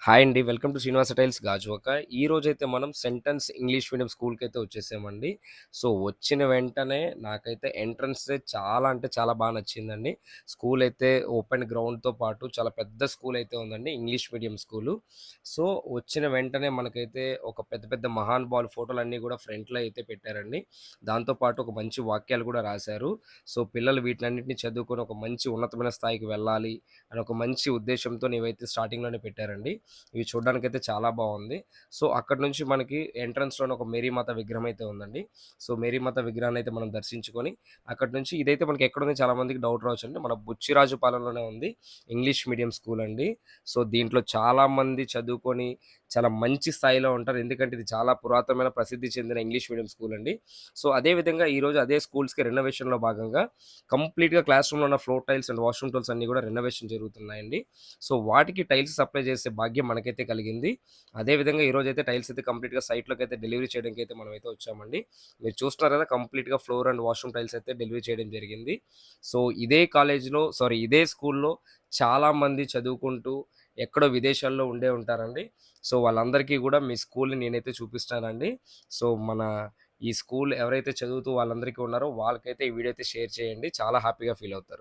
Hi అండి. Welcome to Srinivasa tiles Gajuwaka. ఈరోజైతే మనం సెంటెన్స్ ఇంగ్లీష్ మీడియం స్కూల్‌కైతే వచ్చేసామండి. సో, వచ్చిన వెంటనే నాకైతే ఎంట్రన్సే చాలా అంటే చాలా నచ్చిందండి. స్కూలయితే ఓపెన్ గ్రౌండ్‌తో పాటు చాలా పెద్ద స్కూలయితే ఉందండి. English medium school. సో, వచ్చిన వెంటనే మనకైతే ఒక పెద్ద పెద్ద మహానుభావుల ఫోటోలన్నీ గూడా ఫ్రంట్‌లో అయితే పెట్టారండి. దాంతో పాటు ఒక మంచి వాక్యాలు గూడా రాశారు. సో, పిల్లలు వీటినన్నిటిని చదువుకొని ఒక మంచి ఉన్నతమైన స్థాయికి వెళ్ళాలి అని ఒక మంచి ఉద్దేశ్యంతోని ఇవైతే స్టార్టింగ్‌లోనే పెట్టారండి. ఇవి చూడ్డానికైతే చాలా బావుంది. సో, అక్కడి నుంచి మనకి ఎంట్రన్స్‌లోనే ఒక మేరీమాత విగ్రహం అయితే ఉందండి. సో, మేరీమాత విగ్రహాన్నయితే మనం దర్శించుకొని, అక్కడి నుంచి ఇదైతే మనకి ఎక్కడుంది చాలా మందికి డౌట్ రావచ్చండి. మన బుచ్చిరాజుపాలెంలోనే ఉంది. ఇంగ్లీష్ మీడియం స్కూల్ అండి. సో, దీంట్లో చాలామంది చదువుకొని చాలా మంచి స్థాయిలో ఉంటారు. ఎందుకంటే ఇది చాలా పురాతనమైన ప్రసిద్ధి చెందిన ఇంగ్లీష్ మీడియం స్కూల్ అండి. సో, అదే విధంగా ఈరోజు అదే స్కూల్స్‌కి రెనోవేషన్‌లో భాగంగా కంప్లీట్‌గా క్లాస్ రూమ్‌లో ఉన్న floor tiles and washroom tiles అన్నీ గూడా రెనోవేషన్ జరుగుతున్నాయండి. సో, వాటికి టైల్స్ సప్లై చేసే భాగ్యం మనకైతే కలిగింది. అదే విధంగా ఈరోజైతే టైల్స్ అయితే కంప్లీట్‌గా సైట్‌లోకైతే డెలివరీ చేయడానికైతే మనమైతే వచ్చామండి. మీరు చూస్తున్నారు కదా! కంప్లీట్‌గా ఫ్లోర్ అండ్ వాష్‌రూమ్ టైల్స్ అయితే డెలివరీ చేయడం జరిగింది. సో, ఇదే స్కూల్‌లో చాలామంది చదువుకుంటూ ఎక్కడో విదేశాల్లో ఉండే ఉంటారండి. సో, వాళ్ళందరికీ గూడా మీ స్కూల్‌ని నేనైతే చూపిస్తానండి. సో, ఈ స్కూల్ ఎవరైతే చదువుతూ వాళ్ళందరికీ ఉన్నారో వాళ్ళకైతే ఈ వీడియో అయితే షేర్ చేయండి. చాలా హ్యాపీగా ఫీల్ అవుతారు.